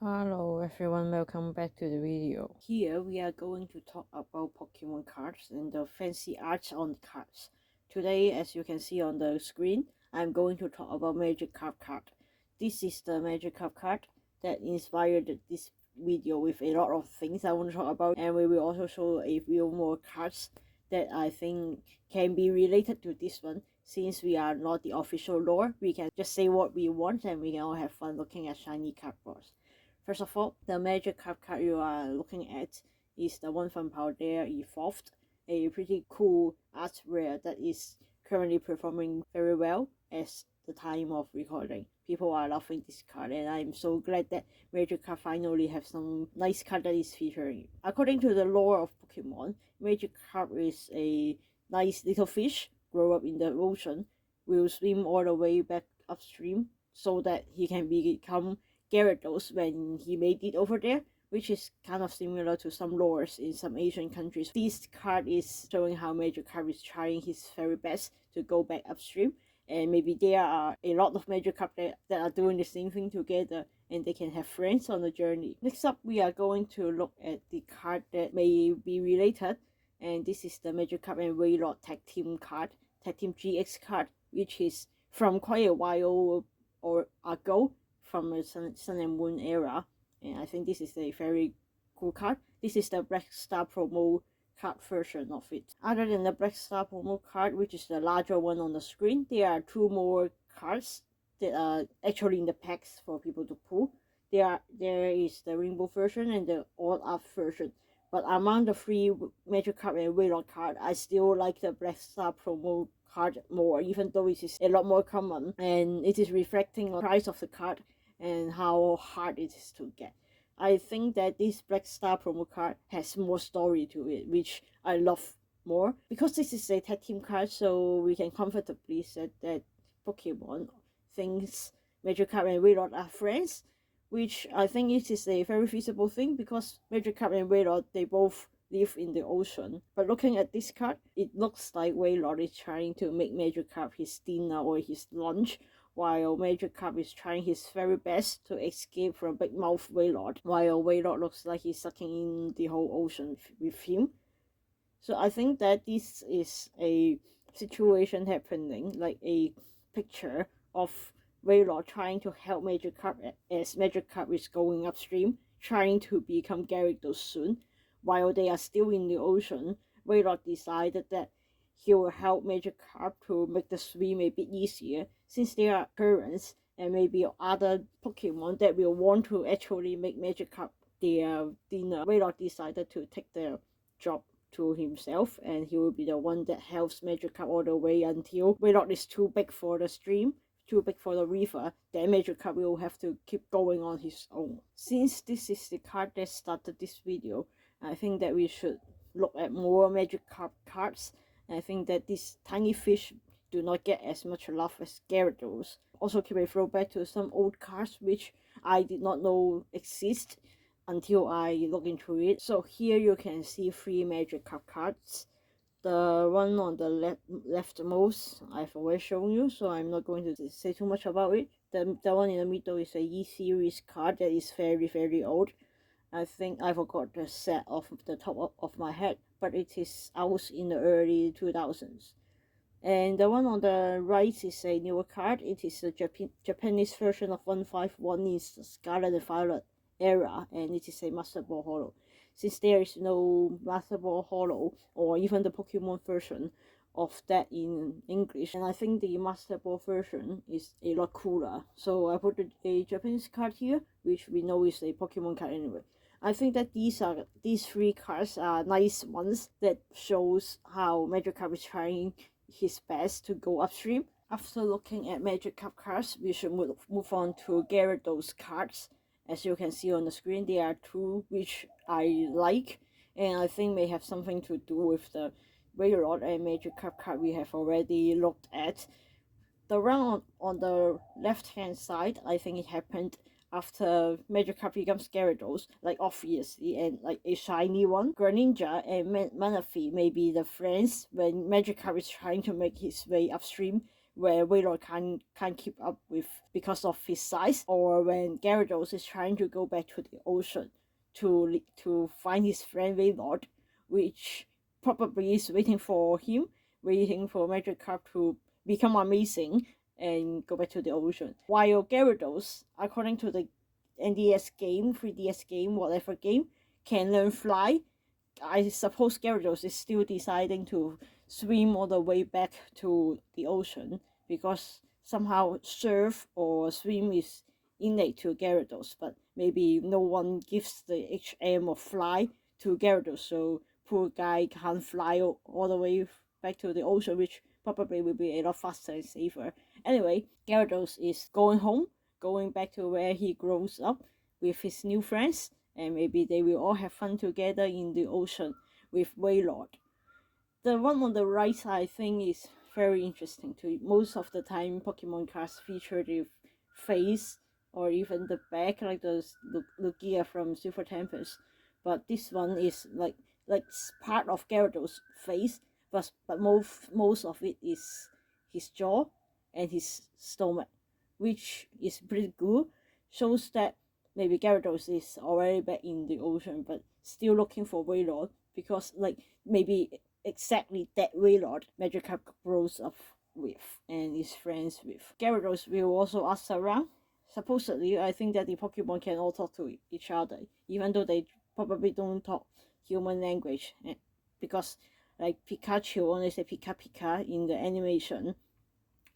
Hello everyone, welcome back to the video. Here we are going to talk about Pokemon cards and the fancy arts on the cards. Today, as you can see on the screen, I'm going to talk about Magikarp card. This is the Magikarp card that inspired this video with a lot of things I want to talk about, and we will also show a few more cards that I think can be related to this one. Since we are not the official lore, we can just say what we want and we can all have fun looking at shiny cardboards. First of all, the Magikarp card you are looking at is the one from Paldea Evolved, a pretty cool art rare that is currently performing very well as the time of recording. People are loving this card, and I'm so glad that Magikarp finally have some nice card that is featuring. According to the lore of Pokemon, Magikarp is a nice little fish, grow up in the ocean, will swim all the way back upstream so that he can become Gyarados when he made it over there, which is kind of similar to some lores in some Asian countries. This card is showing how Magikarp is trying his very best to go back upstream, and maybe there are a lot of Magikarp that are doing the same thing together and they can have friends on the journey. Next up, we are going to look at the card that may be related, and this is the Magikarp and Wailord Tag Team card, Tag Team GX card, which is from quite a while or ago, from the Sun and Moon era, and I think this is a very cool card. This is the Black Star promo card version of it. Other than the Black Star promo card, which is the larger one on the screen, there are two more cards that are actually in the packs for people to pull. There is the Rainbow version and the All Up version. But among the three Magikarp and Wailord card, I still like the Black Star promo card more, even though it is a lot more common and it is reflecting the price of the card and how hard it is to get. I think that this Black Star promo card has more story to it, which I love more. Because this is a tag team card, so we can comfortably say that Pokemon thinks Magikarp and Wailord are friends, which I think it is a very feasible thing because Magikarp and Wailord, they both live in the ocean. But looking at this card, it looks like Wailord is trying to make Magikarp his dinner or his lunch, while Magikarp is trying his very best to escape from Big Mouth Wailord, while Wailord looks like he's sucking in the whole ocean with him. So I think that this is a situation happening, like a picture of Wailord trying to help Magikarp as Magikarp is going upstream, trying to become Gyarados soon. While they are still in the ocean, Wailord decided that he will help Magikarp to make the swim a bit easier, since there are currents and maybe other Pokemon that will want to actually make Magikarp their dinner. Wailord decided to take the job to himself, and he will be the one that helps Magikarp all the way until Wailord is too big for the stream, too big for the river. Then Magikarp will have to keep going on his own. Since this is the card that started this video, I think that we should look at more Magikarp cards. I think that these tiny fish do not get as much love as Gyarados. Also keep a throwback to some old cards which I did not know exist until I look into it. So here you can see three Magikarp cards. The one on the leftmost I've already shown you, so I'm not going to say too much about it. The one in the middle is a E-Series card that is very old. I think I forgot the set off the top of my head, but it is out in the early 2000s. And the one on the right is a newer card. It is a Japanese version of 151 in the Scarlet and Violet era, and it is a Master Ball Holo. Since there is no Master Ball Holo or even the Pokemon version of that in English, and I think the Master Ball version is a lot cooler. So I put a Japanese card here, which we know is a Pokemon card anyway. I think that these three cards are nice ones that shows how Magikarp is trying his best to go upstream. After looking at Magikarp cards, we should move on to Gyarados cards. As you can see on the screen, there are two which I like, and I think may have something to do with the Wailord and Magikarp card we have already looked at. The one on the left hand side, I think it happened after Magikarp becomes Gyarados, like obviously, and like a shiny one. Greninja and Manaphy may be the friends when Magikarp is trying to make his way upstream where Waylord can't keep up with because of his size, or when Gyarados is trying to go back to the ocean to find his friend Waylord, which probably is waiting for him, waiting for Magikarp to become amazing and go back to the ocean. While Gyarados, according to the NDS game, 3DS game, whatever game, can learn fly, I suppose Gyarados is still deciding to swim all the way back to the ocean because somehow surf or swim is innate to Gyarados, but maybe no one gives the HM of fly to Gyarados, so poor guy can't fly all the way back to the ocean, which probably will be a lot faster and safer. Anyway, Gyarados is going home, going back to where he grows up with his new friends, and maybe they will all have fun together in the ocean with Waylord. The one on the right, I think, is very interesting too. Most of the time, Pokemon cards feature the face or even the back, like the Lugia from Silver Tempest. But this one is like part of Gyarados' face, but most of it is his jaw and his stomach, which is pretty good. Shows that maybe Gyarados is already back in the ocean, but still looking for Waylord, because like maybe exactly that Waylord Magikarp grows up with and is friends with. Gyarados will also ask around. Supposedly, I think that the Pokemon can all talk to each other, even though they probably don't talk human language, because like Pikachu only say Pika Pika in the animation,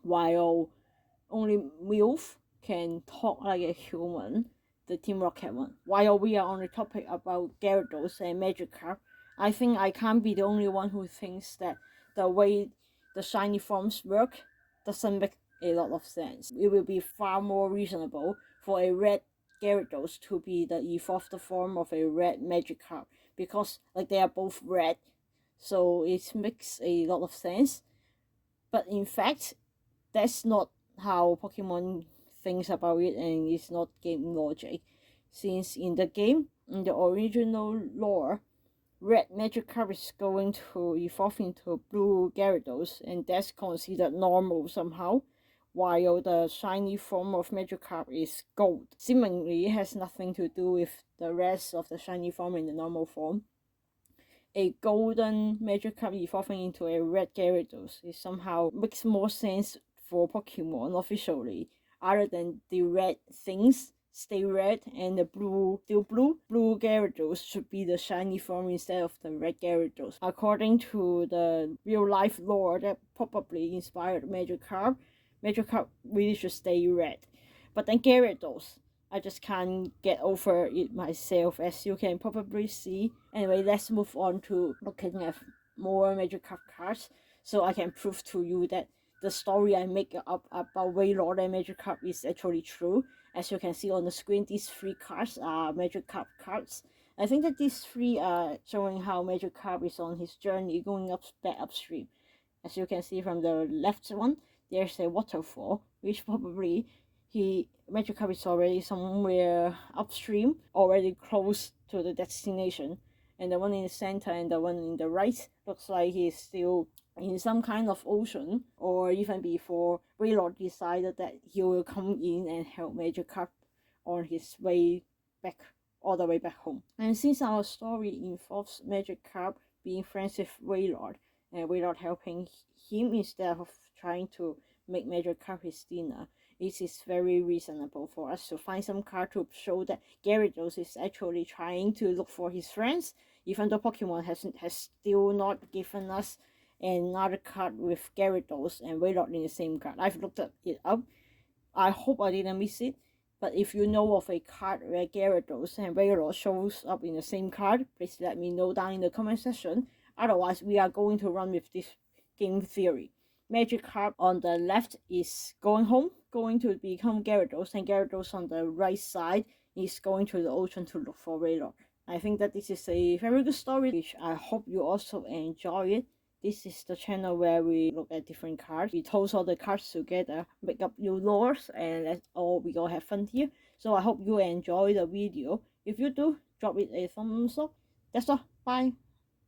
while only Milf can talk like a human, the Team Rocket one. While we are on the topic about Gyarados and Magikarp, I think I can't be the only one who thinks that the way the shiny forms work doesn't make a lot of sense. It will be far more reasonable for a red Gyarados to be the evolved form of a red Magikarp, because like they are both red, so it makes a lot of sense. But in fact, that's not how Pokemon thinks about it, and it's not game logic. Since in the game, in the original lore, Red Magikarp is going to evolve into Blue Gyarados, and that's considered normal somehow, while the shiny form of Magikarp is gold. Seemingly, it has nothing to do with the rest of the shiny form and the normal form. A golden Magikarp evolving into a red Gyarados is somehow makes more sense for Pokemon officially, other than the red things stay red and the blue still blue. Blue Gyarados should be the shiny form instead of the red Gyarados. According to the real life lore that probably inspired Magikarp, Magikarp really should stay red. But then Gyarados, I just can't get over it myself, as you can probably see. Anyway, let's move on to looking at more Magikarp cards, so I can prove to you that the story I make up about Waylord and Magikarp is actually true. As you can see on the screen, these three cards are Magikarp cards. I think that these three are showing how Magikarp is on his journey going back upstream. As you can see from the left one, there's a waterfall, which probably Magikarp is already somewhere upstream, already close to the destination. And the one in the center and the one in the right looks like he's still in some kind of ocean, or even before Waylord decided that he will come in and help Magikarp on his way back, all the way back home. And since our story involves Magikarp being friends with Waylord, and Waylord helping him instead of trying to make Magikarp his dinner, it is very reasonable for us to find some card to show that Gyarados is actually trying to look for his friends, even though Pokemon has still not given us another card with Gyarados and Waylord in the same card. I've looked it up. I hope I didn't miss it. But if you know of a card where Gyarados and Waylord shows up in the same card, please let me know down in the comment section. Otherwise, we are going to run with this game theory. Magikarp on the left is going home, going to become Gyarados, and Gyarados on the right side is going to the ocean to look for Waylord. I think that this is a very good story, which I hope you also enjoy it. This is the channel where we look at different cards. We toss all the cards together, make up new lores, and we all have fun here. So I hope you enjoy the video. If you do, drop it a thumbs up. That's all. Bye.